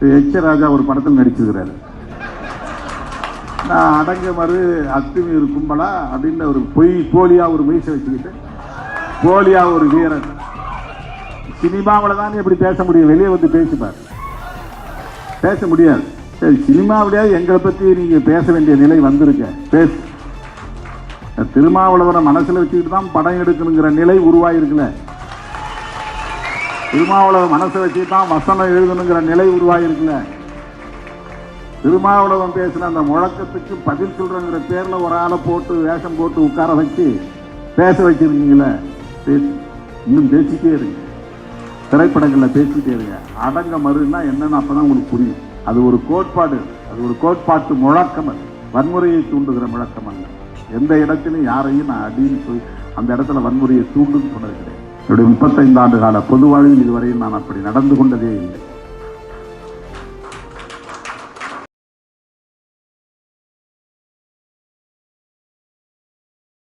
H ராஜா ஒரு படத்தில் நடிச்சிருக்கிறாரு. நான் அடங்க மறு அத்துமீறு கும்பலா அப்படின்னு ஒரு போலியா ஒரு மீசை வச்சுக்கிட்டு போலியா ஒரு வீரன். சினிமாவில் தான் எப்படி பேச முடியும்? வெளியே வந்து பேசிப்பார், பேச முடியாது. சரி, சினிமாவிலேயே எங்களை பற்றி நீங்கள் பேச வேண்டிய நிலை வந்திருக்க, பேசு. திருமாவளவனை மனசில் வச்சுக்கிட்டு தான் படம் எடுக்கணுங்கிற நிலை உருவாயிருக்குல்ல. திருமாவளவன் மனசை வச்சுக்கிட்டு தான் வசனம் எழுதணுங்கிற நிலை உருவாயிருக்குல்ல. திருமாவளவன் பேசின அந்த முழக்கத்துக்கு பதில் சொல்றங்கிற பேர்ல ஒரு ஆளை போட்டு வேஷம் போட்டு உட்கார வச்சு பேச வச்சிருக்கீங்களே. பேசி இன்னும் பேசிட்டே இருங்க, திரைப்படங்கள்ல பேசிட்டே இருங்க. அடங்க மறுன்னா என்னன்னு அப்பதான் உங்களுக்கு புரியும். அது ஒரு கோட்பாடு, அது ஒரு கோட்பாட்டு முழக்கம். அது வன்முறையை தூண்டுகிற முழக்கம் அல்ல. எந்த இடத்திலும் யாரையும் நான் அடின்னு சொல்லி அந்த இடத்துல வன்முறையை தூண்டுன்னு சொன்னது கிடையாது. என்னுடைய 35 ஆண்டு கால பொது வாழ்வில் இதுவரையில் நான் அப்படி நடந்து கொண்டதே இல்லை.